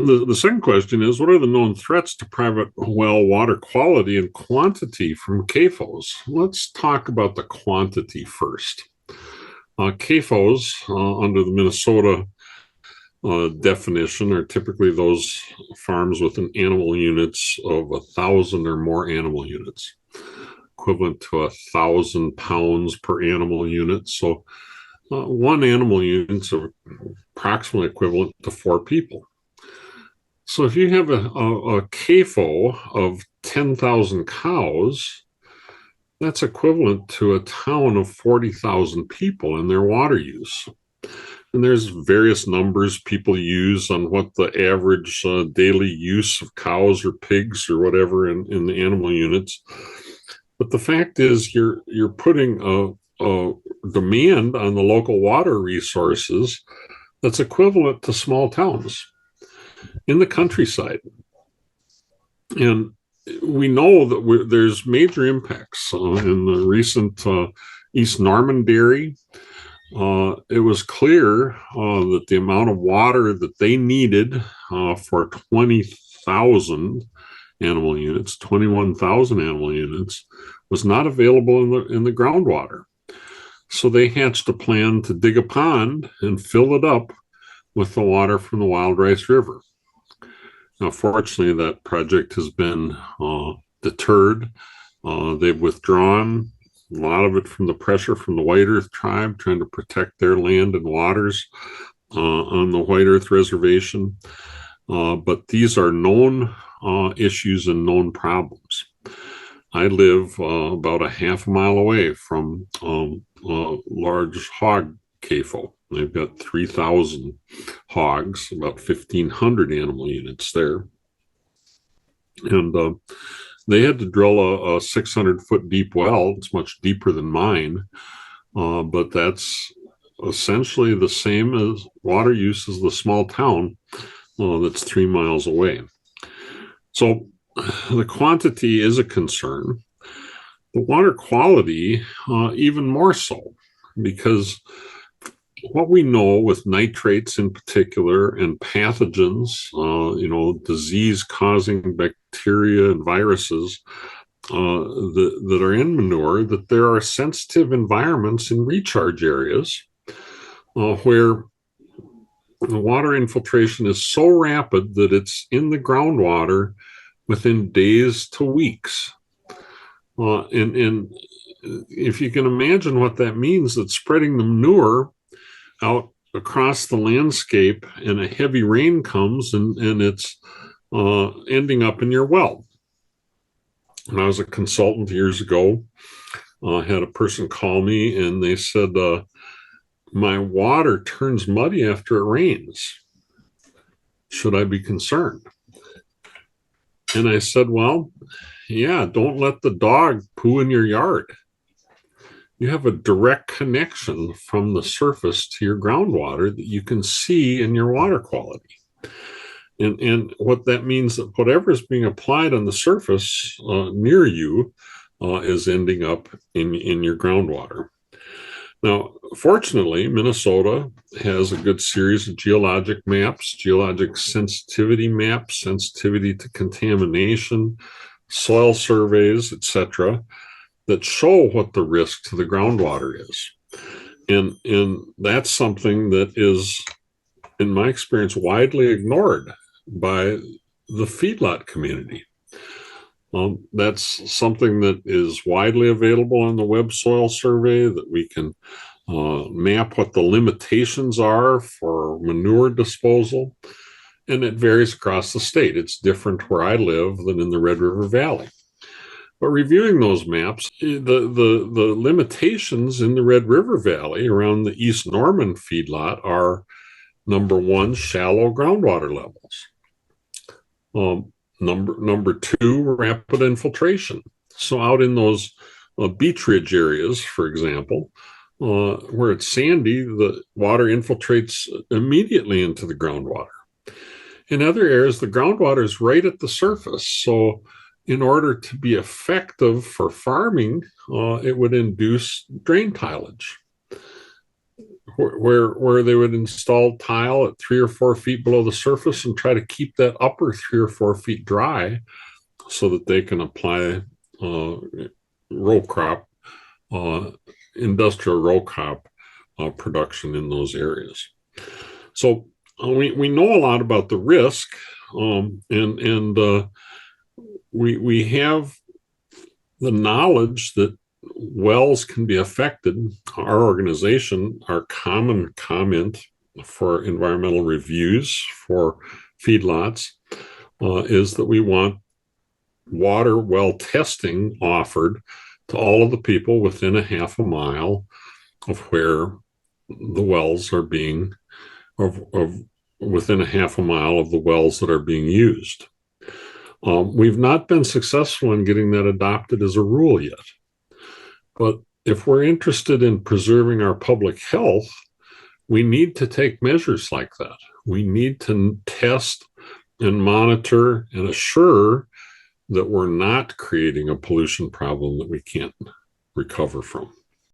the second question is, what are the known threats to private well water quality and quantity from CAFOs? Let's talk about the quantity first. CAFOs, under the Minnesota definition, are typically those farms with an animal units of 1,000 or more animal units, equivalent to 1,000 pounds per animal unit. So one animal unit is approximately equivalent to 4 people. So if you have a CAFO of 10,000 cows, that's equivalent to a town of 40,000 people in their water use. And there's various numbers people use on what the average daily use of cows or pigs or whatever in the animal units. But the fact is, you're putting a demand on the local water resources that's equivalent to small towns in the countryside. And we know that there's major impacts in the recent East Norman dairy. It was clear that the amount of water that they needed for 20,000 animal units, 21,000 animal units, was not available in the groundwater. So they hatched a plan to dig a pond and fill it up with the water from the Wild Rice River. Now, fortunately, that project has been deterred. They've withdrawn a lot of it from the pressure from the White Earth tribe trying to protect their land and waters on the White Earth Reservation. But these are known issues and known problems. I live about a half a mile away from a large hog CAFO. They've got 3,000 hogs, about 1,500 animal units there. And they had to drill a 600-foot deep well. It's much deeper than mine, but that's essentially the same as water use as the small town that's 3 miles away. So the quantity is a concern. The water quality, even more so, because what we know with nitrates in particular and pathogens, disease-causing bacteria and viruses that are in manure, that there are sensitive environments in recharge areas where the water infiltration is so rapid that it's in the groundwater within days to weeks. And if you can imagine what that means, that spreading the manure out across the landscape and a heavy rain comes and it's ending up in your well. When I was a consultant years ago, I had a person call me and they said, my water turns muddy after it rains. Should I be concerned? And I said, well, yeah, don't let the dog poo in your yard. You have a direct connection from the surface to your groundwater that you can see in your water quality. And what that means, that whatever is being applied on the surface near you is ending up in your groundwater. Now, fortunately, Minnesota has a good series of geologic maps, geologic sensitivity maps, sensitivity to contamination, soil surveys, etc., that show what the risk to the groundwater is. And that's something that is, in my experience, widely ignored by the feedlot community. That's something that is widely available on the web soil survey, that we can map what the limitations are for manure disposal. And it varies across the state. It's different where I live than in the Red River Valley. But reviewing those maps, the limitations in the Red River Valley around the East Norman feedlot are, number one, shallow groundwater levels. Number two, rapid infiltration. So out in those beach ridge areas, for example, where it's sandy, the water infiltrates immediately into the groundwater. In other areas, the groundwater is right at the surface. So in order to be effective for farming, it would induce drain tillage. where they would install tile at 3 or 4 feet below the surface and try to keep that upper 3 or 4 feet dry so that they can apply row crop, uh, industrial row crop production in those areas. So we know a lot about the risk, and we have the knowledge that wells can be affected. Our organization, our common comment for environmental reviews for feedlots is that we want water well testing offered to all of the people within a half a mile of where the wells are being, of within a half a mile of the wells that are being used. We've not been successful in getting that adopted as a rule yet. But if we're interested in preserving our public health, we need to take measures like that. We need to test and monitor and assure that we're not creating a pollution problem that we can't recover from.